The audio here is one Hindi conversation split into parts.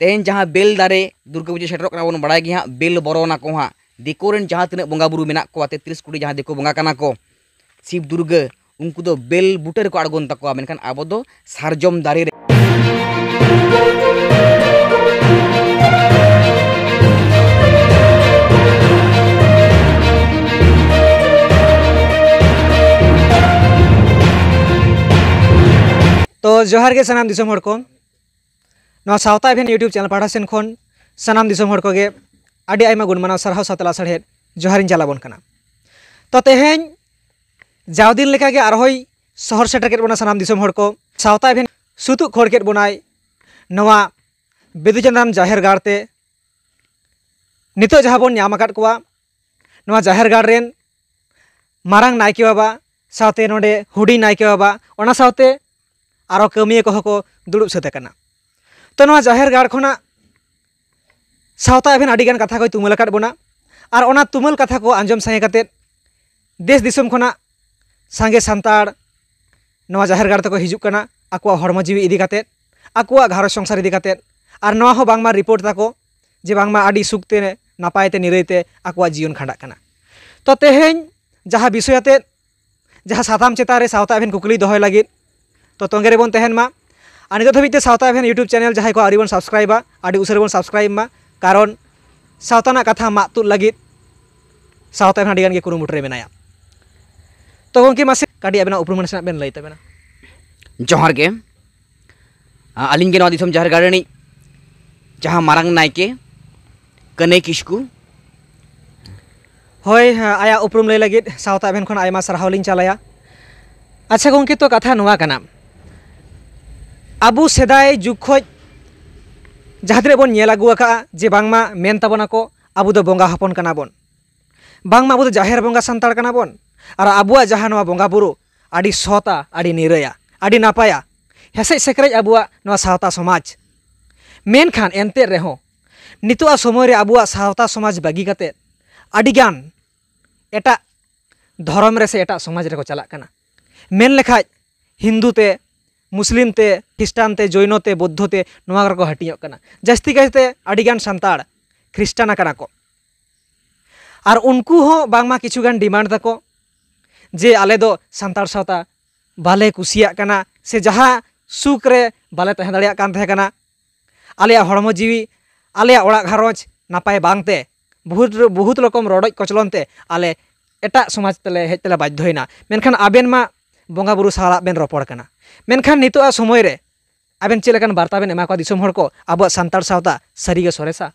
तेन जहाँ बेल दारे दुर्गा पूजा सेटरों कना बन बड़ाय हाँ बेल बरोना को हाँ दिकोरेन जहाँ तीन बंगा बुरु मेना को 33 कोटी जहाँ दिको बंगा कना को शिव दुर्गा उनको दो बेल बुटर को आड़गोन तको मेनखान आबो दो सारजम दारे रे तो जोहार के सनाम दिसोम हर को नवा सावता इभेन यूट्यूब चैनल पाठा सेन खन सनाम दिसोम हर को गे आडी आयमा गुणमाना सरहाव सातला सड़हेद जोहारिन चलाबन कना। तो तेहेन जाव दिन लेका गे आरहोय शहर सेटर केट बोना सनाम दिसोम हर को सावता इभेन सुतु खोड़ केट बोनाय नवा बिदुचंद्रन जाहेर गाड़ते नितो जहाँ बोन ᱧᱟᱢ आकाद कोवा नवा जाहेर गाड़ रेन मारांग नायके बाबा सावते नोडे हुडी नायके बाबा ओना सावते आरो कमिया को दुड़ुब साते कना। तो नवा जाहेर गाड़ खना सावता इभेन आडिगान कथा को तुमल आकाद बोना आर ओना तुमल कथा को आंजम सांगे काते देश दिसोम खना सांगे सांतार नवा जाहेर गाड़ तको हिजुग कना आकुआ हड़मो जीवी इदी काते आकुआ घारज संसार इदी काते आर नवा हो बांगमा रिपोर्ट ताको जे बांगमा आडी सुखते नापायते निरैते आकुआ जीवन खांडा कना। तो तेहेन जहाँ विषयते जहाँ साताम चेतान रे सावता इभेन कुकली दोहय लागिद तो तोंगे रे बोन तहेन मा आर नितो धाबिते सावता इभेन यूट्यूब चैनल जहाँ को आरी बोन सब्सक्राइबा आडी उसारे बोन सब्सक्राइब मा कारण सावताना कथा मातुद लागिद सावता इभेन आडिगान गे कुरुमुटु रे मेनाया। तो गंके मासे काडी आबेना उपरुम नासेना बेन लई तबेना। जोहार के आलिंग के नवा दिसोम जाहेर गाड़नी जहाँ मारांग नायके कने किस्कू होय आया उपरुम लई लागिद सावता इभेन खन आयमा सारहावलिन चालाया। अच्छा गंके तो कथा नवा कना आबू सेदाय जुग खज जहाँ तिनाग बोन नेल आगु आका जे बांगमा मेन ताबोना को आबू दो बंगा हपन कना बोन बांगमा आबू दो जाहेर बंगा सांतार कना बोन आर आबुआ जहाँ नवा बंगा बुरु आडी सता आडी निरया आडी नापाया हेसे सेकरेज आबुआ नवा सावता समाज मेनखान एनते रेहो नितुआ समय रे आबुआ सावता समाज बागी काते आडीगान एटा धर्म रे से एटा समाज रे को चलाक कना। मेन लेखाज हिंदू ते मुस्लिम ते ख्रिस्टान ते जैन ते बौद्ध ते नवा को हटियों कना जास्ती कायते आडीगान सांतार ख्रिस्टाना कना को आर उनको हो बांगमा किछुगान डिमांड ताको जे आले दो सांतार सावता बाले कुसिया कना से जहाँ सुख रे बाले तहें दाड़िया कान तहें कना आलिया हड़मो जीवी आलिया ओड़ा घारज नापाय बांगते बहुत रकम रड़ज कचलनते आले एटा समाज तेले हेज तेले बाध्यना मेनखान आबेन मा बंगा बुरु साला बेन रपड़ कना मेनखान नितोआ समय रे आबेन चेलेकान बार्ता बेन एमा को दिसोम हर को आबो सांतार सावता सारीगे सरेसा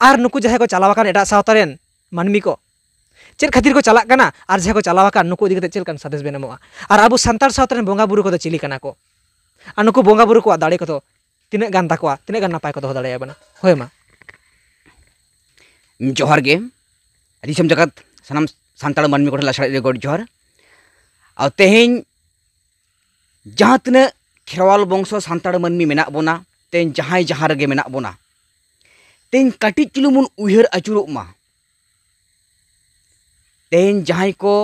आर नुकु जहाँ को चलावाकान एटा सावता रेन मानमी को चेद खातिर को चलाक कना आर जहाँ को चलावाकान नुकु इदी कते चेलकान सादेश बेन एमोआ आर आबो सांतार सावता रेन बंगा बुरु को चिली कना को आर नुकु बंगा बुरु को दाड़े को तिने गान ताकोआ तिने गान नापाय को दोह दाड़ेया बना होय मा। जोहार के दिसोम जगत सनाम सांताड़ मानमी को लासड़ा रे गड जोहार आ तेहेन जहाँ तीन खेरवाल बंश सांताड़ मानमी मेना बोना तेन जहाँ जहाँ रे मेना बोना तेन काटिज चुलुमुन उयहर आचुरोग मा तेन जहाँ को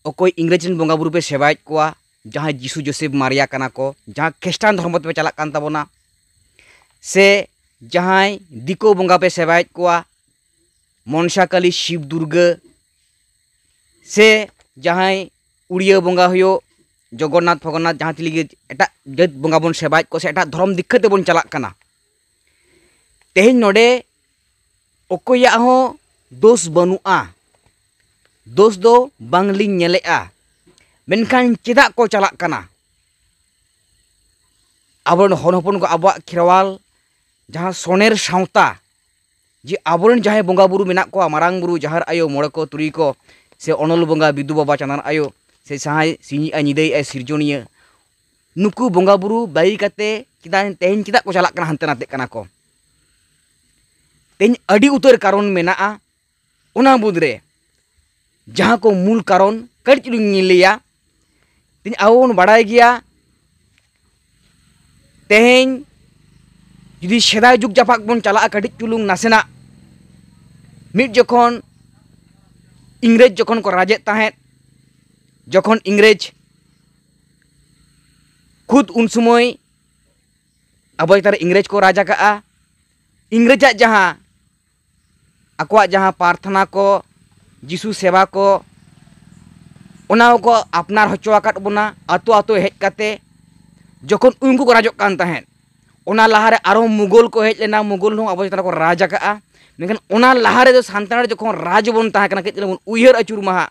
अकोय इंग्रेजन बंगा बुरु पे सेवायेद कोआ जहाँ जीसु जोसेफ मारिया कना को जहाँ ख्रिस्टान धर्म पे चलाक कान ताबोना से जहाँ दिको बंगा पे सेवायेद कोआ मनसा काली शिव दुर्गा से जहाँ उड़िया बंगा हुयो जगन्नाथ फगन्नाथ जहाँ तिलिगे एटा जात बंगा बन सेवायेद को से एटा धर्म दीक्षा ते बन चलाक कना तेहेन नोडे अकोया हो दोष बनुआ दोष दो बांगलिन नेलेआ मेनखान चेदा को चलाक कना आबोन हन हपन को आबो खेरवाल जहाँ सोनेर सावता जे आबोरन जहाँ बंगा बुरु मेना को मारांग बुरु जहार आयो मोड़े को तुरी को से अनल बंगा बिदु बाबा चांदान आयो से सहाय सिंगी निदई सिरजनिया नुकु बंगा बुरु बाई काते चेदा तेहेन चेदा को चलाक कना हनते नाते कना को तेहेन अडी उतर कारण मेना उना बुदरे जहाँ को मूल कारण कट चुलुंग लिया तेन आबोन बाड़ाय गिया तेहेन जुदी सेदाय जुग जापाक बन चला कटिज चुलुंग नासेना मिट जखन इंग्रेज जखन को राजेद ताहें जखन इंग्रेज खुद उन समय abo chatan re इंग्रेज को राज आका इंग्रेजा जहाँ आकुआ जहाँ प्रार्थना को जीसु सेवा को उना को अपनार होचो आकात बोना आतो आतो हेज काते जखन उनको को राजक कान तहेन उना लाहारे आरो मुगल को हेज लेना मुगल नो abo chatan को राज आका मेखन उना लाहारे दो सांतार जखन राज बोन ताहे कना केत बोन उयहर अचुर माहा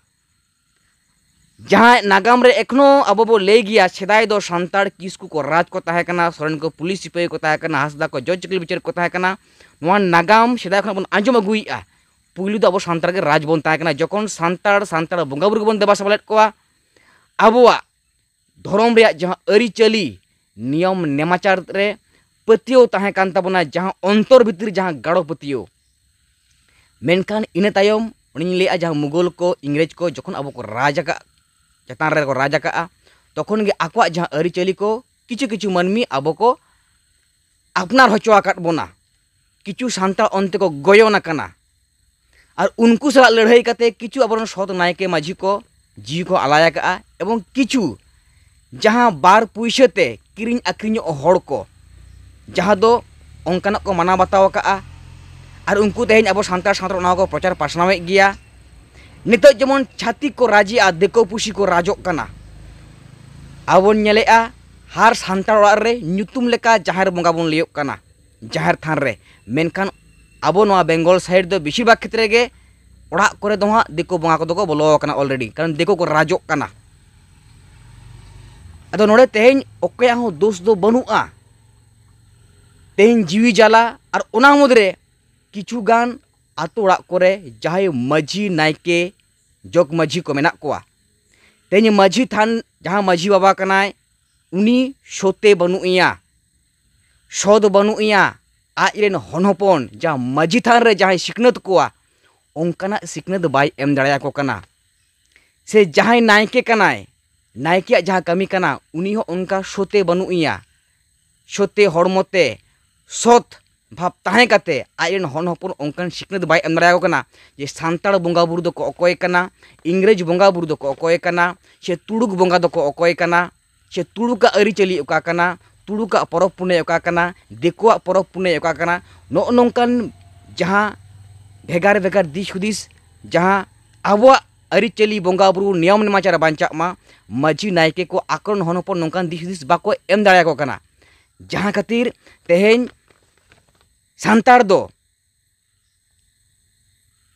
जहाँ नागाम रे एखनो अब बो ले गया सेदाय दो सांतार किसकु को राज को ताहे कना सोरेन को पुलिस सिपाही को ताहे कना हासदा को जज चिकल बिचार को ताहे कना नोआ नागाम सेदाय खन बोन आंजम अगुइआ पुइलु दो अब सांतार के राज बोन ताहे कना जखन सांतार बंगा बुरु बोन देबा सबलेट कोआ अबोआ धर्म रे जहाँ अरी चली नियम नेमाचार रे पतियो ताहे कान ताबोना जहाँ अंतर भितर जहाँ गाड़ो पतियो मेनखान इने तायम उनी लेआ जहाँ मुगल को इंग्रेज को जखन अब को राज का चतान रे को राज का तखन गे आकुआ जहाँ अरिचली को किछु किछु मानमी अब को अपनार होचो आकात बोना किछु सांतार अंते को गयन आकाना और उनको साला लड़ाई काते किछु अब सत नायके माझी को जीव को आलाया का एवं किछु जहाँ बार पुइसते किरिंग आक्रिंग हड़ को जहाँ दो onkanak को माना बताव का और उनको तेज अब सांतार सावता को प्रचार पासनावे गया नितो जेमन छाती को राजी आ देखो पुसी को राजोक कना आबोन नेलेआ हार सांतार ओड़ा रे ᱧᱩᱛᱩᱢ लेका जाहेर बंगा बोन लियोक कना जाहेर थान रे मेनखान आबो नोआ बेंगल साइड दो बेसिर भाग क्षेत्र गे ओड़ा करे दो हां देखो बंगा को दो को बोलो कना ऑलरेडी कारण देखो को राजोक कना अदो नोडे तेज ओकया हो दोष दो बनुआ तेज जीवी जाला और ओना मुदरे किछु गान आतो ओड़ा करे जहाय माझी नायके जग माझी को मेना कोआ तेज माझी थान जहाँ माझी बाबा कनाय उनी सोते बनुइया सद बनुइया आजरेन हनहपन जहाँ माझी थान रे जहाँ सिकनत कोआ ओंकाना सिकनत बाय एम दाड़ाया को कना से जहाँ नायके कनाय नायके जहाँ कमी कना उनी हो उनका सोते बनुइया सोते हड़मते सत भाव ताहे काते आजरेन हनहपन ओंकान सिकनत बाय एम दाड़ाया को कना जे सांतार बंगा बुरु दो को अकोय कना इंग्रेज बंगा बुरु दो को अकोय कना से तुड़ुक बंगा दो को अकोय कना से तुड़ुका अरिचली ओका कना तुड़ुका परब पुने ओका कना देखुआ परब पुने ओका कना नो नोंकान जहाँ भेगार भेगार दिस हुदिस जहाँ आबोआ अरिचली बंगा बुरु नियम नेमाचार बांचा मा माझी नायके को आकरण हनहपन नोंकान दिस हुदिस बाको एम दाड़ाया को कना जहाँ खातिर तेहेन सांतार दो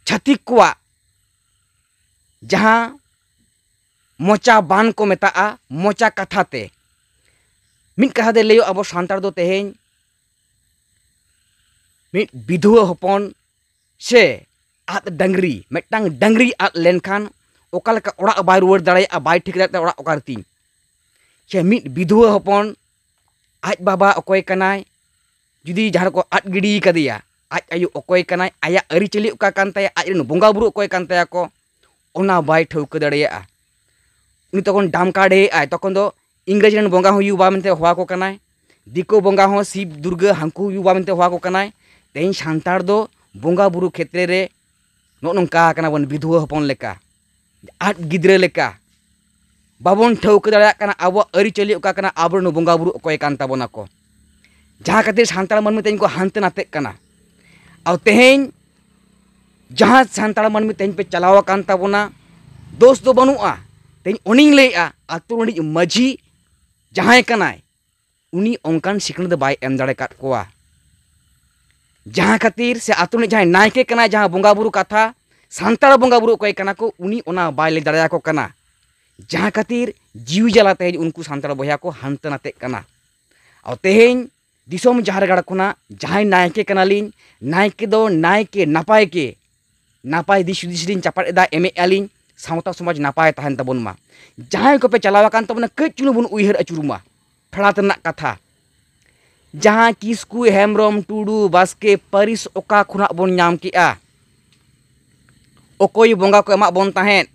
छातिक कोआ जहाँ मोचा बान को मेता मोचा कथाते मिट कथा दे लेयो अब सांतार दो तेहेन मिट विधुआ हपन से आत डंगरी मेटांग डंगरी आत लेनखान ओका लेका ओड़ा बाय रुवार दाड़ाया बाय ठीक दाड़े ओड़ा ओकारती से मिट विधुआ हपन आज बाबा अकोय कनाय जुदी जहाँ को आट गिड़ी कदिया आज आयु अकोय कनाय आया अरिचली ओका कान ताया आज रेन बंगा बुरु अकोय कान ताया को ओना बाय ठौका दाड़ेया उनी तखन डाम काढ़े आय तखन दो इंग्रेज रेन बंगा हो युवा मेनते होआ को कनाय दिको बंगा हो शिव दुर्गा हांकु युवा मेनते होआ को कनाय तेन सांतार दो बंगा बुरु क्षेत्र रे नो नंका कना बन विधुआ हपन लेका आट गिद्रे लेका बाबन ठौका दाड़ेया कना आबो अरिचली ओका कना आबरन बंगा बुरु अकोय कान ताबोना को जहाँ खातिर सांतार मनमी तेन को हानते नाते कना और तेहेन जहाँ सांतार मनमी तेन पे चलावा कान ताबोना दोष दो बनुआ तेन उनी लेआ आतु रणी माझी जहाँ कनाय उनी ओंकान सिकनत बाय एम दाड़े काट कोआ जहाँ खातिर से आतु रणी जहाँ नायके कनाय जहाँ बंगा बुरु कथा सांतार बंगा बुरु कोय कना को उनी ओना बाय ले दाड़ाया को कना जहाँ खातिर जीवी जला तेज उनको सांतार बया को हानते नाते कना और तेहेन दिसोम जहाँ गाड़ कोना जहाँ नायके कनालिन नायके दो नायके नापाय दिस हुदिस चापाड़ दा एमे आलिन सावता समाज नापाय तहन तबन मा जहाँ को पे चलावा कान तबना कच चुनु बन उइहर अचुरुमा फड़ा तनाक कथा जहाँ किसकु हेमरम टुडू बास्के परिस ओका खुना बन नाम केआ ओकोय बंगा को एमा बन तहन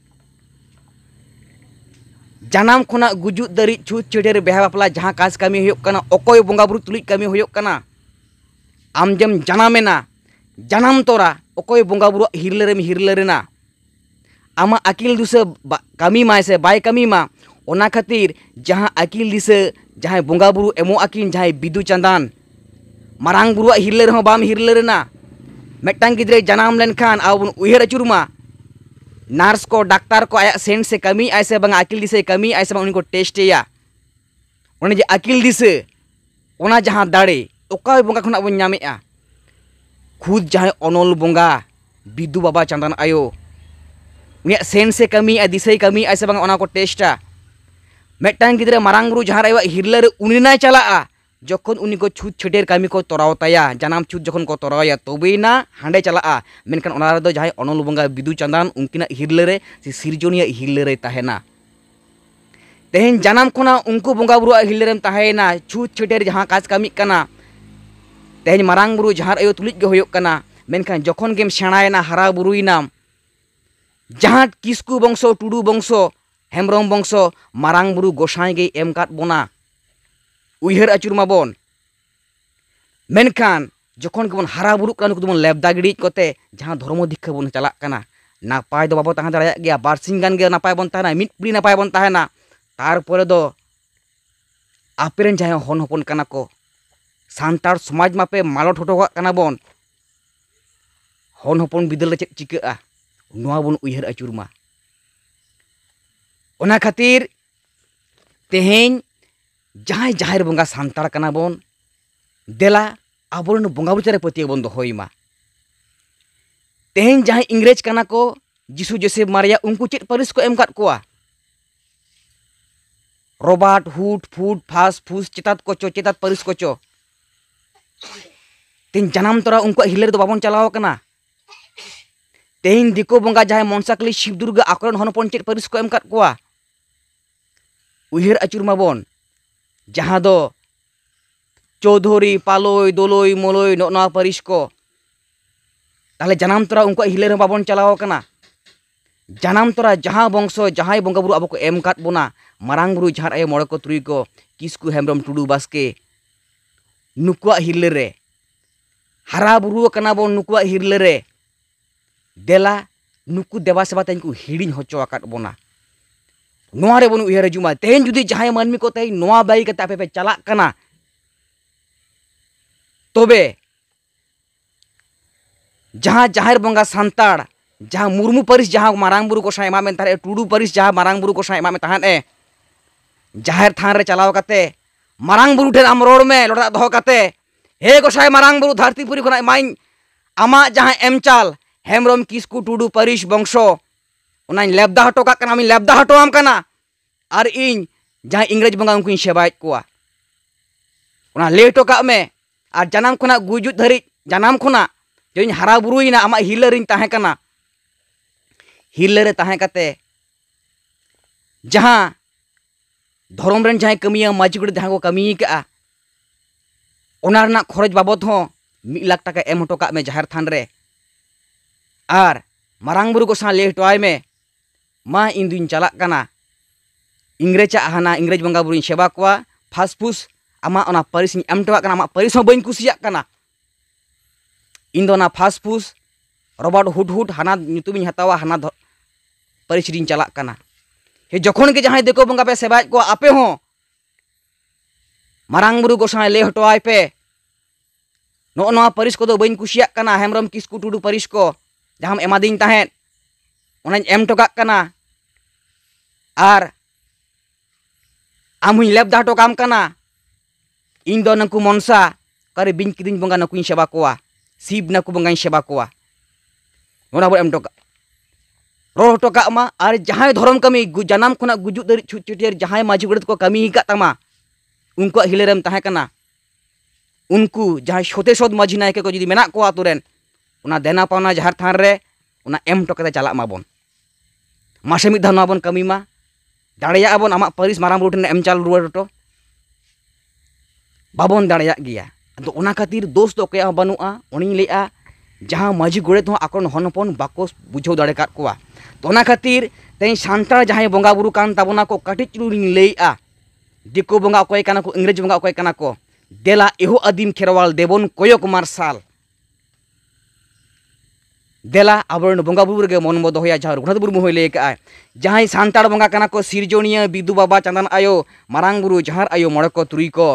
जानाम खुना गुजुत दरी छूत छेड़ेर बेहा बापला जहाँ काज कमी हुयोक कना ओकोय बंगा बुरु तुलिज कमी हुयोक कना आम जेम जानामेना जानाम तोरा ओकोय बंगा बुरु हिरलेरेम हिरलेरेना आमा अकिल दुसे कमी माय से बाय कमी मा ओना खातिर जहाँ अकिल दिसे जहाँ बंगा बुरु एमो अकिन जहाँ Bidu चंदान marang buru hirler ho bam hirler na metang gidre janam lenkhan abun uher acurma nurse ko doctor ko ayak sen se kami aise bang akil dise kami aise bang uniko test ya one je akil dise ona jahan dare oka bonga khona bon nyame a khud jahay onol bonga bidu baba chandan ayo unia sen se kami a dise kami aise bang ona ko testa metang gidre marang buru jahan ayo hirler unina chala a जखन उनी को छूट छेटेर कमी को तोरावताया जनाम छूट जखन को तोरावया तबेना हांडे चला मेनखान ओना रे दो जहाय अनल बंगा बिदु चंदन उनकिना हिरलेरे से सिरजोनिया हिरलेरे ताहेना तेहेन जनाम खोना उनको बंगा बुरु हिरलेरेम ताहेना छूट छेटेर जहां काज कमी कना तेहेन मारांग बुरु जहार अयो तुलिज गे होयोक कना मेनखान जखन गेम सेणायना हारा बुरुइनाम जहां किस्कु बंशो टुडू बंशो हेमब्रम बंशो मारांग बुरु गोसाई गे एम काट बोना उइहर आचुर माबन मेनखान जखन गेबन हारा बुरुक कान कुदबन लेबदा गिड़ी कोते जहां धर्म दीक्षा बन चलाक कना नापाय दो बाबो ताहां दाड़ाया गया बारसिंग गान गे नापाय बन ताहाना मिट पिड़ी नापाय बन ताहाना तारपरे दो आपेरेन जहां हन हपन कना को सांतार समाज मापे मालट हटोका कना बन हन हपन बिदल रे चेक चिकाआ नोआ बन उइहर आचुर मा ओना खातिर तेहेन जहां जाहिर बंगा सांतार कना बन देला आबोरन बंगा बुचारे पतिया बन दोहइमा तेहेन जहां इंग्रेज कना को जिसु जोसेफ मारिया उनको चेत परिस को एम काट कोआ रॉबर्ट हुड फूड फास फूस चेतात कोचो चेतात परिस कोचो तेन जनाम तोरा उनको हिलेर दो बाबन चलाव कना तेहेन दिको बंगा जहां मनसाकली शिव दुर्गा आकरन हनपन चेत परिस को एम काट कोआ उइहर आचुर माबन जहां दो चौधरी पालोय दोलोय मोलोय नोना परिस को ताले जनाम तोरा उनको हिलेर बाबन चलाव कना जनाम तोरा जहां बंशो जहां बंगा बुरु आबो को एम काट बोना मारांग बुरु जहार आय मोड़े को तुरी को किसकु हेमब्रम टुडू बास्के नुकुआ हिलेरे हारा बुरु कना बन नुकुआ हिलेरे देला नुकु देवा सेवा तेनको हिडिन होचो आकाट बोना नोआ रे बन उइहर जुमा तेहेन जुदी जहां मानमी को तेहेन नोआ बाई कते आपे पे चलाक कना तबे जहां जाहिर बंगा सांतार जहां मुर्मू परिस जहां मारांग बुरु को साय एमा में तारे टुडू परिस जहां मारांग बुरु को साय एमा में तहान ए जाहिर थान रे चलाव कते मारांग बुरु ठेन आम रोड में लोड़ा दहो कते हे गोसाई मारांग बुरु धरतीपुरी खना माइन आमा जहां एम चाल हेमब्रम किसकु टुडू परिस बंशो उनाइन लेबदा हटो का कना आमिन लेबदा हटो आम कना आर इन जहां इंग्रेज बंगा उनकुइन सेबाय कोआ उना ले हटो का में आर जनाम खना गुजुत धरि जनाम खना जोइन हारा बुरुइना आमा हिलरिन ताहे कना हिलरे ताहे कते जहां धर्म रेन जहां कमिया माजी गुड़ जहां को कमी का ओना रना खरच बाबद हो 1 लाख टाका एम हटो का में जाहिर थान रे आर मारांग बुरु को सा ले हटोय में मा इन दुइन चलाक कना इंग्रेज हाना इंग्रेज बंगा बुरुइन सेवा कोआ फासफुस आमा ओना परिस एम टोका कना आमा परिस हो बइन कुसिया कना इन दो ना फासफुस रॉबर्ट हुड हुड हाना नुतुमिन हतावा हाना परिस रिन चलाक कना हे जखन के जहां देखो बंगा पे सेवा को आपे हो मारांग बुरु गोसाई ले हटोय पे नो नो परिस को दो बइन कुसिया कना हेमब्रम किसकु टुडू परिस को जहां एमा दिन ताहेन ओना एम टोका कना आर आमुई लेबदा टोकाम कना इन दो नकु मनसा करे बिन किदिन बंगा नकुइन सेवा कोआ शिव नकु बंगाइन सेवा कोआ ओना बो एम टोका रो टोका मा आर जहां धर्म कमी जनाम खना गुजु दरि छुटियर जहां माजी गुड़त को कमी हिका तमा उनको हिलेरम ताहे कना उनको जहां छोटे सोद माजी नायके को जदी मेना को आतुरेन उना देना पावना जहार थान रे उना एम टोका चला माबन मासे मिद धाव बन कमी मा दाड़िया बन आमा परिस मारांग बुरु ठेन एम चाल रुवार टो बाबन दाड़िया गिया तो ओना खातिर दोष दो के बानुआ उनी लेआ जहां माजी गोड़ेत हो आकन हनपन बाको बुझाव दाड़े काट कोआ तो ओना खातिर तेई सांतार जहां बंगा बुरु कान ताबोना को काटिच चुरुनी लेआ दिको बंगा कोय काना को इंग्रेज बंगा कोय काना को देला एहो आदिम खेरवाल देबन कोयक मार्शाल देला आबरन बंगा बुरु गे मन बद होया जहां रघुनाथ बुरु होय लेका जहां सांतार बंगा काना को सिरजोनिया बिदु बाबा चंदन आयो मारांग बुरु जहार आयो मोड़े को तुरी को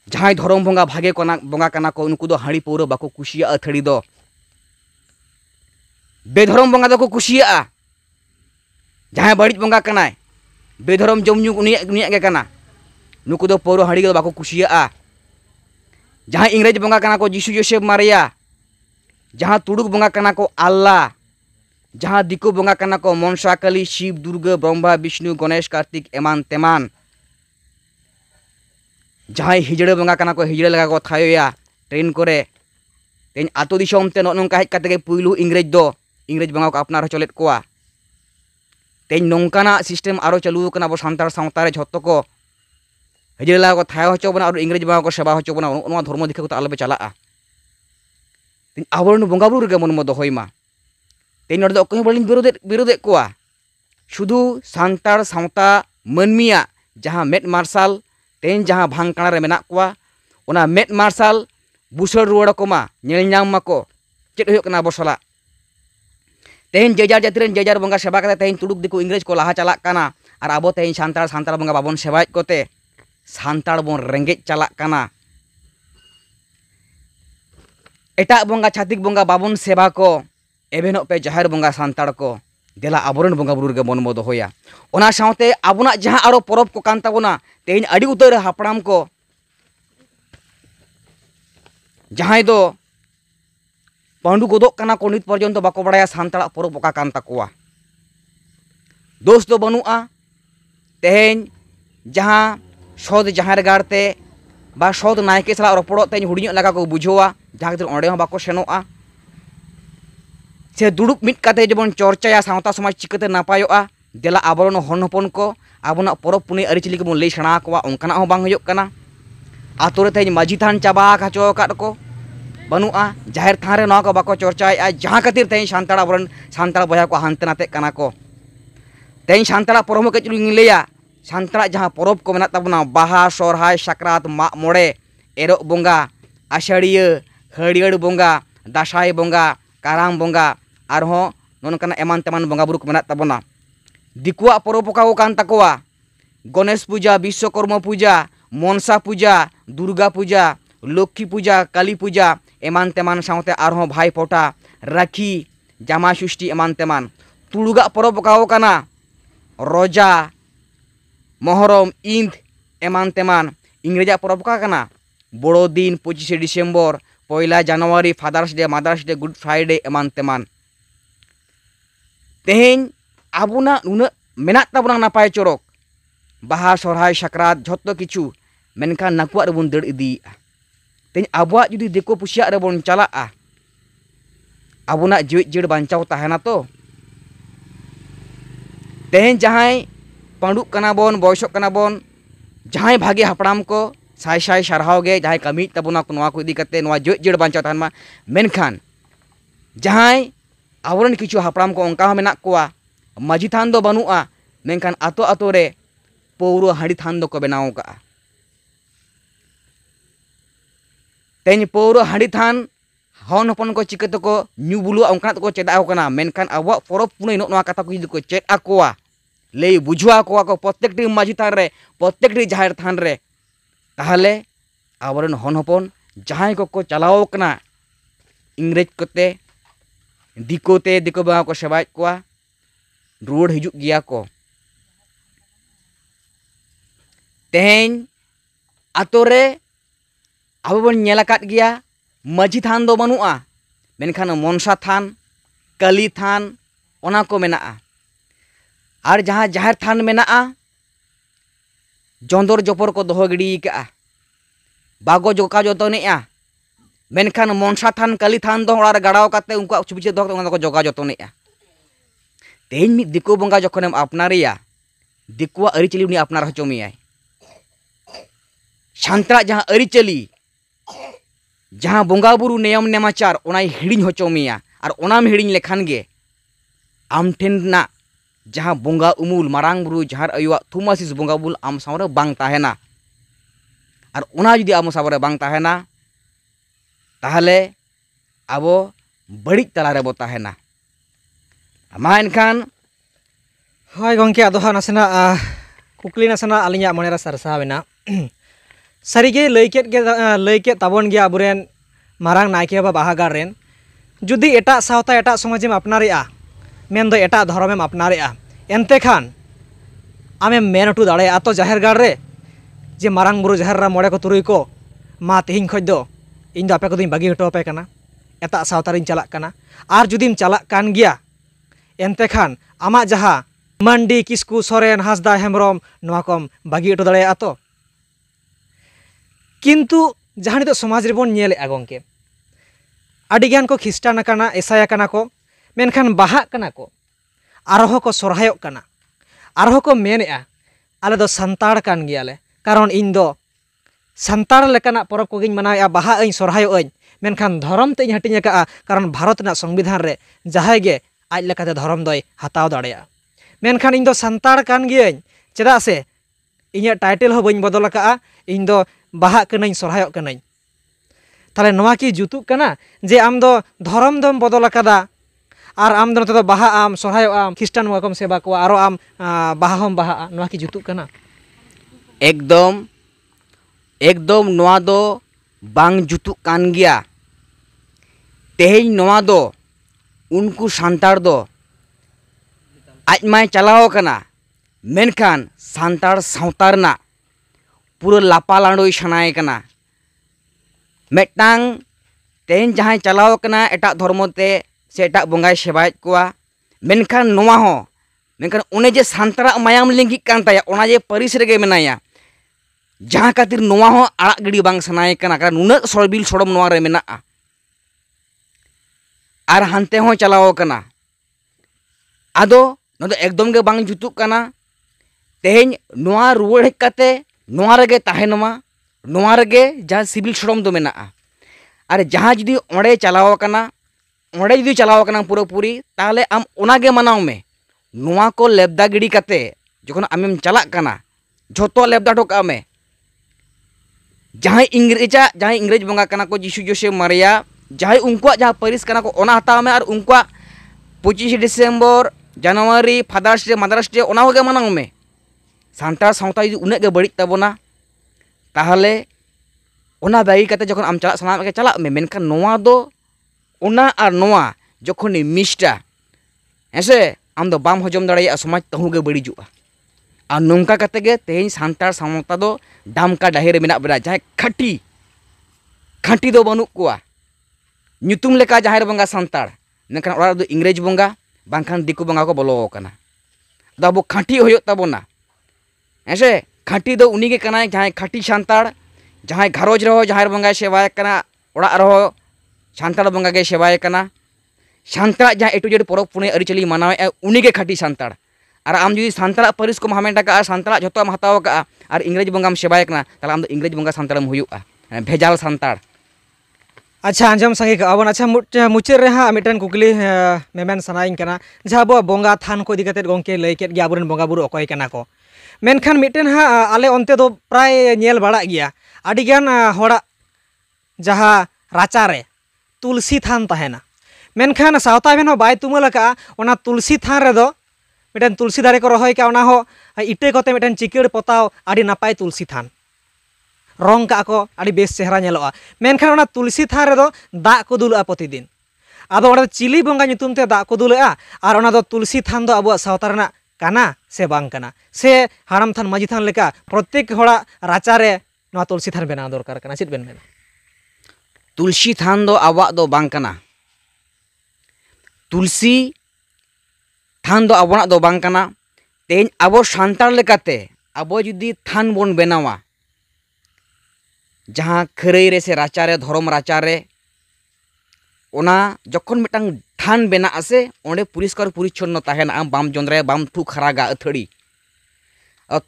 जहां धर्म बंगा भागे बंगा कना को उनको दो हाड़ी पौर बाको कुशिया थड़ी दो बेधर्म बंगा दो कुशिया जहां बड़ी बंगा कनाय बेधर्म जमनु उनिया के कना नुको दो पौर हाड़ी दो बाको कुशिया जहां इंग्रेज बंगा कना को जीसु जोसेफ मारिया जहां तुड़ुक बंगा कना को अल्लाह जहां दिको बंगा कना को मनसा काली शिव दुर्गा ब्रह्मा विष्णु गणेश कार्तिक एमान तेमान जहां हिजड़े बंगा कना को हिजड़े लगा को थायोया ट्रेन करे तेन आतो दिसोम ते नोंका हेज काते पुइलु इंग्रेज बंगा को अपनार चलेत कोआ तेन नोंकाना सिस्टम आरो चालू कना बो सांतार सावता रे झत्तो को हिजड़े लगा को थायो हचो बना और इंग्रेज बंगा को सेवा हचो बना ओना धर्म दिखा को आलबे चलाआ तेन आवरण बंगा बुरु रे मन मदो होइमा तेन नोडे अकोय बलिन विरोधे कोआ शुधु सांतार सावता मानमिया जहां मेट मार्शल तेन जहां भांगकाना रे मेना कोआ ओना मेट मार्शल बुसड़ रुवाड़ को मा नेल नाम माको चेत होय कना बसला तेन जेजार जाति रेन जेजार बंगा सेवा कते तेन तुड़ुक दिको इंग्रेज को लाहा चलाक काना और आबो तेन सांतार बंगा बाबन सेवाय कोते सांतार बन रेंगेज चलाक काना एटा बंगा छातिक बंगा बाबन सेवा को एबेनो पे जाहेर बंगा सांतार को देला आबोरन बंगा बुरु गे मन मदो होया ओना सावते आबुना जहां आरो परब को कान ताबोना तेन आडी उतर हापड़ाम को जहां दो पांडु गोदोक कना को नित पर्यंत बाको बड़ाया सांतार परब ओका कान ताकोआ दोष दो बनुआ तेन जहां सद जहार गाड़ते बा सद नायके सला रपड़ो तेन हुडियो लगा को बुझोआ जहां खातिर ओंडे बाको सेनोआ से दुड़ुब मिट काते जबन चर्चाया सावता समाज चिकते नापायोआ देला आबरन हन हपन को आबोना परब पुने अरिचली को लई सेणा कोआ ओंकाना हो बांग होयोग कना आतो रे तेन माझी थान चाबा खाचो काट को बनुआ जाहिर थान रे नवा को बाको चर्चाया जहां खातिर तेन सांतार आबरन सांतार बया को हानते नाते कना को तेन सांतार परब के चुलिंग लेया सांतार जहां परब को मेना ताबना बाहा सोरहाय साक्रात माग मोड़े एरो बंगा आषाढ़िया हरियर बंगा दासाय बंगा काराम बंगा आरहों नोनकाना एमान तेमान बंगा बुरु को मेना ताबना दिकुआ परब ओका को कान ताकोआ गणेश पूजा विश्वकर्मा पूजा मनसा पूजा दुर्गा पूजा लक्ष्मी पूजा काली पूजा एमान तेमान सावते आरहों भाई फोटा राखी जामा षष्ठी एमान तेमान तुड़ुगा परब ओका को काना रोजा मोहरम ईद एमान तेमान इंग्रेजा परब ओका काना बड़ो दिन 25 डिसेम्बर 1 জানুয়ারি फादार्स डे गुड फ्राइडे एमान तेमान तेहेन आबुना नुना मेना ताबुना नापाय चोरक बाहा सोरहाय साक्रात झत्तो किछु मेनखान नाकुआ रेबन दड़ इदिया तेन आबुआ जुदी देखो पुसिया रेबन चलाआ आबुना जीवित जेड़ बांचाव ताहेना तो तेहेन जहां पांडुक कना बन बयसक कना बन जहां भागे हापड़ाम को साय साय सारहाव गे जहां कमी ताबुना को नवा को इदी कते नवा जीवित जेड़ बांचाव ताहन मा मेनखान जहां आवरण किछु हापड़ाम को अंका मेना कोआ माझी थान दो बनुआ मेनखान आतो आतो रे पौरो हाड़ी थान दो को बनाव का तेन पौरो हाड़ी थान हन हपन को चिकते को न्यू बुलु अंका को चेदाव कना मेनखान आबो परब पुनई नोआ कथा को को चेद आकोआ लई बुझवा कोआ को प्रत्येकटी माझी थान रे प्रत्येकटी जाहिर थान रे ताहले आवरण हन हपन जहां को चलाव कना इंग्रेज कोते दिकोते दिको बंगा को सेवाय कोआ रुड़ हिजुग गया को तेहेन आतोरे अब बन नेलाकात गया माझी थान दो बनुआ मेनखान मनसा थान काली थान ओना को मेनाआ और जहां जाहिर थान मेनाआ जोंदर जोपर को दोहो गिड़ी का बागो जोका जतनेआ मेनखान मनसा थान काली थान दो ओड़ा गाड़ाव काते उनका छुबिचे दो को जोगा जतनेआ तेन मिद दिको बंगा जखनेम अपनारिया दिकुआ अरिचली उनी अपनार हचोमियाय सांतरा जहां अरिचली जहां बंगा बुरु नियम नेमाचार ओनाय हिड़िñ हचोमिया और ओनाम हिड़िñ लेखान गे आम ठेन ना जहां बंगा उमुल मारांग बुरु जहार अयुआ थुमासिस बंगा बुल आम सावरे बांग ताहेना और ओना जुदी आम सावरे बांग ताहेना ताहले आबो बड़ी तलारे बो ताहेना मा एनखान हय गंके आदो नासेना कुकली नासेना आलिया मनेरा सरसावेना सारिगे लैकेत ताबन गया आबुरेन मारांग नायके बा बाहागार रेन जुदी एटा सावता एटा समाजेम अपनारेआ मेन दो एटा धर्मेम अपनारेआ एनते खान आमेम मेन उठू दाड़ेआ तो जाहेर गाड़ रे जे मारांग बुरु जाहेर रा मोड़े को तुरुई को मा तेहिं खoj दो इन दो आपे को बागी हटो पे कना एटा सावता रिन चलाक कना आर जुदीम चलाक कान गया एनते खान आमा जहा मांडी किस्कू सोरेन हासदा हेमब्रम नोआ कोम बागी हटो दाड़ेआ तो किन्तु जहाँ नितो समाज रे बोन नेलेआ गंके आडिगान को ख्रिस्टान आकाना एसाय आकाना को मेनखान बाहाग कना को आरहो को सोरहायोग कना आरहो को मेनेआ आले दो संताड़ कान गियाले कारण इन दो संताड़ लेकाना परब को गिन मनावेआ बाहा अई सोरहायो अई मेनखान धर्म ते हटिंग आका कारण भारत ना संविधान रे जहाय गे आज लेकाते धर्म दोय हताव दाड़ेया मेनखान इन दो संताड़ कान गियाኝ चेदा से इᱧ टाइटल हो बइन बदल आका इन दो बाहा कनाኝ सोरहायोग कनाኝ ताले नोआ की जुतुग कना जे आम दो धर्म दम बदल आकादा और आम दो तो बाहा आम सोरहायोग आम ख्रिस्टान मुआकम सेवा को आरो आम बाहा हम बाहा नोआ की जुतुग कना एकदम एकदम नोआ दो बांग जुतुग कान गिया तेहेñ नोआ दो उनको सांतार दो आज माय चलाओ कना मेनखान सांतार सावतार ना पूरा लापा लांडोई सनाए कना मेटांग तेहेñ जहां चलाओ कना एटा धर्मते से एटा बंगाय सेवायत कोआ मेनखान नोआ हो मेनखान उन्हें जे सांतारा मायाम लिंगी कान ताया ओना जे परिस रेगे मेनाया जहां खातिर नोआ हो आड़ा गिड़ी बांग सनाए कना कारण नुना सरबिल सोडम नोआ रे मेनाआ आर हानते हो चलाओ कना आदो नदो एकदम गे बांग जुतुग कना तेहेñ नोआ रुवाड़ हेज काते नोआ रेगे ताहेनमा नोआ रेगे जहां सिबिल सोडम दो मेनाआ आर जहां जुदी ओंडे चलाओ कना ओंडे जुदी चलाओ कना पूरा पूरी ताहले आम ओनागे मनाव में नोआ को लेबदा गिड़ी काते जखन आमेम चलाक कना झोतो लेबदा ठोका में जहां इंग्रेज बंगा कना को जीशु जोसेफ मारिया जहां उनकुआ जहां परिस कना को ओना हताव में और उनकुआ 25 डिसेम्बर जनवरी फादार्स डे मदार्स डे ओना होगे मनाव में सांतार सावता जुदी उन्हें गे बड़िज ताबोना ताहले ओना बागी काते जखन आम चलाक साना के चलाक में मेनखान नोआ दो ओना और नोआ जखन मिष्टा ऐसे आम दो बाम हजम दाड़ेया समाज तहुगे बड़िजुआ और नोंका काते गे तेहेñ सांतार सावता दो डामका डाही रे मेना बेना जहां खाटी खाटी दो बानुक कोआ ᱧᱩᱛᱩᱢ लेका जाहेर बंगा सांतार मेनखान ओरा दो इंग्रेज बंगा बांखान दिकु बंगा को बोलो कना दा अब खाटी होयो ताबोना ऐसे खाटी दो उनी गे कना जहां खाटी सांतार जहां घरोज रहो जाहेर बंगा सेवाय कना ओड़ा रहो सांतार बंगा गे सेवाय कना सांतार जहां एटू जेड परब पुने अरिचली मानावे उनी गे खाटी सांतार और आम जुदी सांतार परिस को हामेटा का सांतार झोतो आम हताव का और इंग्रेज बंगाम सेवाय कना ताले आम दो इंग्रेज बंगा सांतारम हुयुआ भेजाल सांतार अच्छा आंजम संगे आबन अच्छा मुचाद रे हाँ मिटन कुकली मेमेन सनाइं कना जहाँ अब बंगा थान को इदी कते गंके लई केद गया आबोरेन बंगा बुरु अकय कना को मेनखान मिटन हाँ आले ओनते दो प्राय नेल बाड़ा गया आडिगान होड़ा जहाँ राचा रे तुलसी थान तहेना मेनखान सावता बेन हो बाय तुमल का ओना तुलसी थान रे दो मिटन तुलसी दारे को रहोय का ओना हो इटे कोते मिटन चिकड़ पोताव आडी नापाय तुलसी थान रंग का को आड़ी बेस चेहरा नेलोआ मेनखान ओना तुलसी थान रे दो दा को दुलआ प्रतिदिन आदो ओना चिली बंगा ᱧᱩᱛᱩᱢ ते दा को दुलआ आर ओना दो तुलसी थान दो आबो सावता रना काना से बांग काना से हाड़ाम थान माजी थान लेका प्रत्येक होड़ा राचा रे नोआ तुलसी थान बेना दरकार काना चित बेन मेना तुलसी थान दो आवा दो बांग काना तुलसी थान दो आबोना दो बांग काना तेहेñ आबो सांतार लेकाते आबो जुदी थान बोन बेनावा जहां खरई रे से राचा रे धर्म राचा रे ओना जखन मिटांग थान बेना आसे ओंडे परिष्कार परिच्छन्न ताहेना आम बाम जंद्रे बाम थु खरागा अथड़ी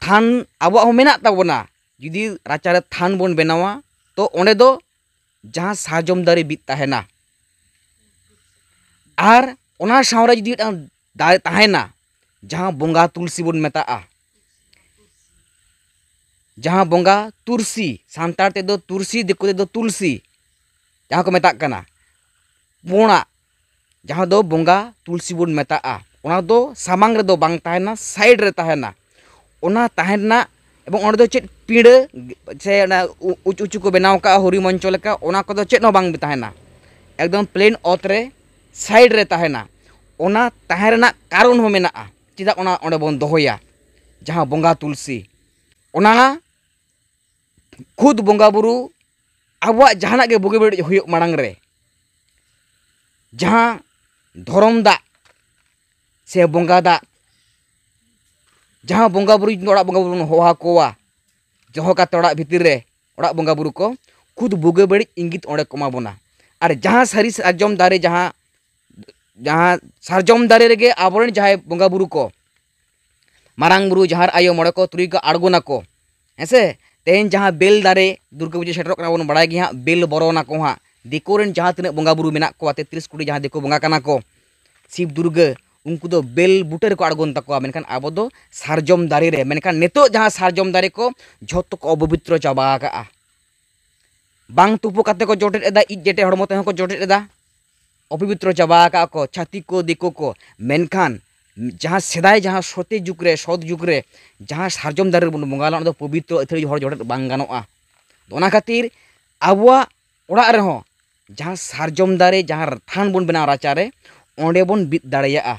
थान आबो हो मेना ताबोना जुदी राचा रे थान बोन बेनावा तो ओंडे दो जहां साजम दारे बित ताहेना आर ओना सावरे जुदी दारे ताहेना जहां बंगा तुलसी बोन मेताआ जहां बंगा तुलसी सांतार ते दो तुलसी दिकु ते दो तुलसी जहां को मेता कना पोणा जहां दो बंगा तुलसी बोन मेताआ ओना दो सामांग रे दो बांग ताहेना साइड रे ताहेना ओना ताहेना एबं ओंडे दो चेद पीड़ा से उचु उचु को बनाव का हरि मंच लेका ओना को चेद बांग ताहेना एकदम प्लेन ऑत रे साइड रे ताहेना ओना ताहेरना कारण हो मेना चिदा ओना ओंडे बन दोहोया जहां बोंगा तुलसी ओना खुद बोंगा बुरु आबुआ जहाना के बुगे बड़ी हुयुग मांग रे जहां धरम दा से बोंगा दा जहां बोंगा बुरु ओड़ा बोंगा बुरु होहा कोवा जहो का तोड़ा भितिर रे ओड़ा बोंगा बुरु को खुद बुगे बड़ी इंगित ओंडे कमा बोना और जहां सारी सारजम दारे जहां जहां सारजम दारे रेगे आबोरेन जहां बोंगा बुरु को मारांग बुरु जहार आयो मोड़े को तुरी को आड़गोना को ऐसे तेन जहां बेल दारे दुर्गा पूजा सेटरोक ना बन बड़ाय गे हां बेल बरोना को हां दिकोरेन जहां तिना बोंगा बुरु मेना को 33 कोटी जहां दिको बोंगा काना को शिव दुर्गा उनको दो बेल बुटे को आड़गोन तको मेनखान आबो दो सारजम दारे रे मेनखान नेतो जहां सारजम दारे को झोतो को अपवित्र चाबा का बांग तुपो काते को जोटेट एदा इ जेटे हड़मो ते को जोटेट एदा अपवित्र चाबा का को छाती को दिको को मेनखान जहां सेदाय जहां सते जुगरे सद जुगरे जहां सारजम दारे बन बंगाला दो पवित्र अथरी हर जोटेट बांग गानोआ ओना खातिर आबुआ ओड़ा रे हो जहां सारजम दारे जहां थान बन बना राचारे ओंडे बन बिद दाड़ेया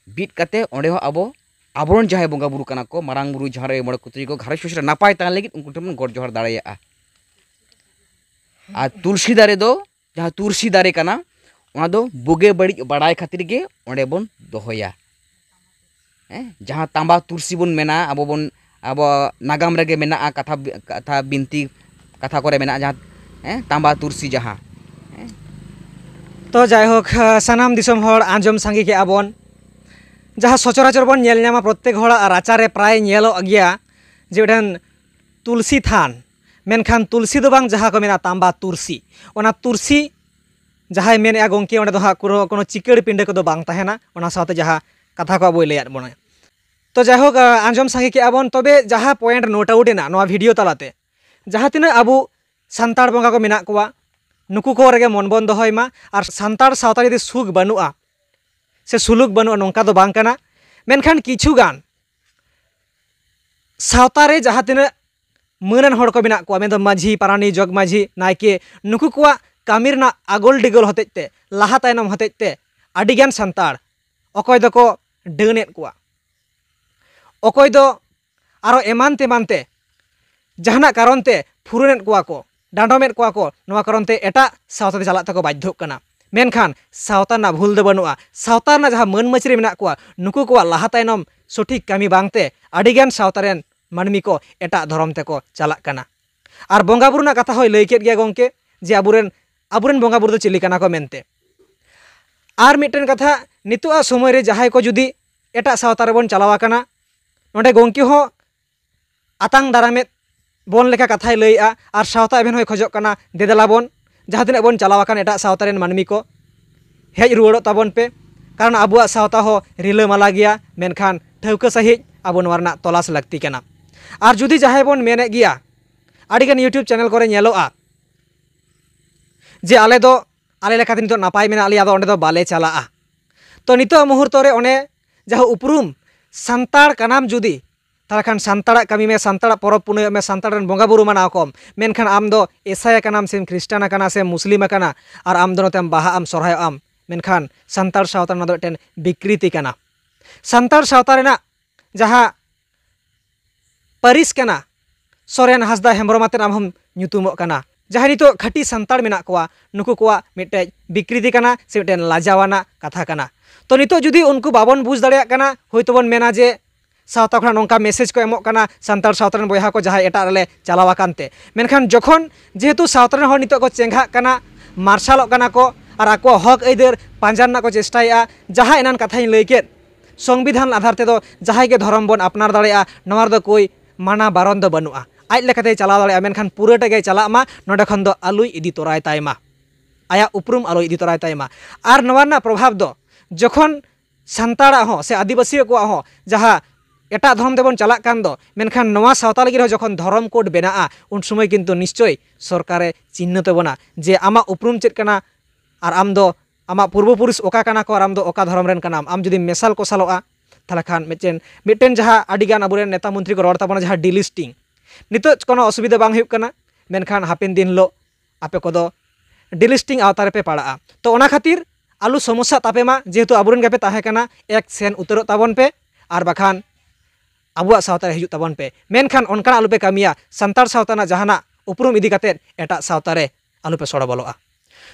बिद काते ओंडे हो आबो आबोरन जहां बोंगा बुरु कना को मारांग बुरु जहां रे मोड़े कुतरी को घरे सुसरे नापाय तान लगी उनको ठेमन गॉड जोहर दाड़ेया आ तुलसी दारे दो जहां तुलसी दारे कना ओना दो बुगे बड़ी बड़ाय खातिर गे ओंडे बन दोहोया जहां तांबा तुलसी बन मेना आबो बन आबो नागाम रेगे मेना कथा कथा बिनती कथा करे मेना जहां तांबा तुलसी जहां तो जायहोक सानाम दिसम हर आंजम सांगे के आबन जहां सचराचर बन नेल नामा प्रत्येक हर राचारे प्राय नेलो गया जे उठन तुलसी थान मेनखान तुलसी दो बांग जहां को मेना तांबा तुलसी ओना तुलसी जहां मेने गंके ओंडे दो हा कोनो चिकड़ पिंडे को दो बांग ताहेना ओना साथे जहां कथा को आबो लैयात बना तो जायहोक आंजम सांगे के आबन तबे जहां पॉइंट नोट आउट एना नोआ भिडियो तालाते जहां तिना आबो सान्ताड़ बंगा को मेना कोवा नुकु को रेगे मन बन दोहयमा और सान्ताड़ सावता यदि सुख बनुआ से सुलुक बनुआ नोंका दो बांग काना मेनखान किछु गान सावता रे जहां तिना मानन हड़ को मेना कोवा मेदो माझी पारानी जग माझी नायके नुकु कोवा कामी रना आगोल डिगोल हतेते लाहा तायनम हतेते आडिगान सान्ताड़ अकय दको डेनेत कोवा अकय दो आरो एमान तेमानते जहाना कारणते फुरनेत कोवा को डांडोमेत कोवा को नोआ कारणते एटा सावता चलात तको बाध्य कना मेनखान सावता ना भूल दो बनुआ सावता ना जहां मन मचरी मेना कोवा नुकु कोवा लाहा तायनम सठिक कामी बांगते आडिगान सावता रेन मानमी को एटा धर्म तेको चलाक कना और बोंगा बुरु ना कथा होय लई केत गया गंके जे आबुरेन बोंगा बुरु दो चिली कना को मेनते और मिटन कथा नितुआ समय रे जहाय को जुदी एटा सावता रे बन चलावा कना नोंडे गंके हो आतांग दारामेत बन लेखा कथाय लईआ और सावता एबेन होय खोजक कना देदेला बन जहां तिना बन चलावा कन एटा सावता रेन मानमी को हेज रुवाड़ो ताबन पे कारण आबुआ सावता हो रिलामाला गया मेनखान ठौका सहित आबो नोरना तलाश लगती कना और जुदी जहाय बन मेने गया आडिगान यूट्यूब चैनल करे नेलोआ जे आले दो आले लेखाते नितो नापाय मेना आली आदो ओंडे दो बाले चलाआ तो नितो मुहूर्त रे ओने जहां उपरूम सान्ताड़ कानाम जुदी ताले खान सान्ताड़ा कामी में सान्ताड़ा परब पुनय में सान्ताड़न बोंगा बुरु मानाव कम मेनखान आम दो एसाया कानाम से ख्रिस्टान काना से मुस्लिम काना और आम दो नोते बाहा आम सरहाय आम मेनखान सान्ताड़ सावता ना दो एटेन विकृति काना सान्ताड़ सावता रेना जहां पारिस काना सोरेन हासदा हेम्ब्रमाते नाम हम ᱧᱩᱛᱩᱢᱚᱜ ᱠᱟᱱᱟ जहाँ नितो खाटी सान्ताड़ मेना कोवा नुकु कोवा मिटे विकृति काना से मिटे लाजावाना कथा काना तो नितो जुदी उनको बाबन बुझ दाड़ेया काना होयतो बन मेना जे सावता खना नोंका मेसेज को एमोक काना सान्ताड़ सावता रेन बयहा को जहाँ एटा रेले चलावा कानते मेनखान जखन जेहेतु सावता रेन हर नितो को चेंघा काना मार्शालोक काना को और आको हक आइदार पांजारना को चेष्टाया जहाँ एनान कथाई लई केद संविधान आधार तेदो जहाँ के धर्म बन अपनार दाड़ेया नोवार दो कोई माना बारन दो बनुआ आज लेकाते चला दाड़ेया मेनखान पुराटा गे चला मा नोडे खन दो आलुई इदी तोराय तायमा आया उपरुम आलुई इदी तोराय तायमा आर नोवारना प्रभाव दो जखन सान्ताड़ा हो से आदिवासी को हो जहाँ एटा धर्म देबन चला कान दो मेनखान नोवा सावता लगी हो जखन धर्म कोड बेनाआ उन समय किन्तु निश्चय सरकारे चिन्हते बना जे आमा उपरुम चेद काना और आम दो आमा पूर्वपुरुष ओका काना को और आम दो ओका धर्म रेन काना आम जुदी मेसाल को सालोआ ताहले खान मिटन जहाँ आडिगान आबोरेन नेता मंत्री को रड़ ताबोना जहाँ डिलिस्टिंग नितो कोनो असुविधा बांग हुयुग कना मेनखान हापेन दिन लो आपे कोदो डिलिस्टिंग आवतारे पे पड़ा तो ओना खातिर आलू समस्या तापे मा जेहेतु आबोरेन गपे ताहे कना एक सेन उतरो ताबोन पे आर बाखान आबुआ सावता हिजुग ताबोन पे मेनखान ओनका आलू पे कामिया संतार सावताना जहाना उपरुम इदी काते एटा सावतारे आलू पे सोड़ा बोलोआ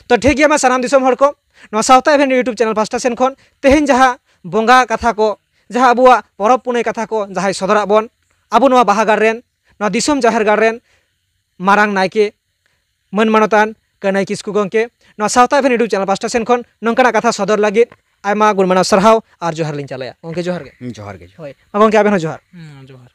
तो ठीक गया मा सानाम दिसोम हर को नवा सावता इभेन यूट्यूब चैनल पास्टा सेन खन तेहेन जहाँ बोंगा कथा को जहाँ आबुआ परब पुनै कथा को जहाँ सदरा बोन आबु नवा बाहागार रेन नवा दिसोम जाहेर गार रेन मारांग नायके मन मानतान कनाई किस्कु गंके नवा सावता इभेन यूट्यूब चैनल पास्टा सेन खन नंकाना कथा सदर लागिद आयमा गुणमाना सरहाव आर जोहार लिंग चालाया गंके जोहार गे जोहार गे होय मा गंके आबेन हो जोहार जोहार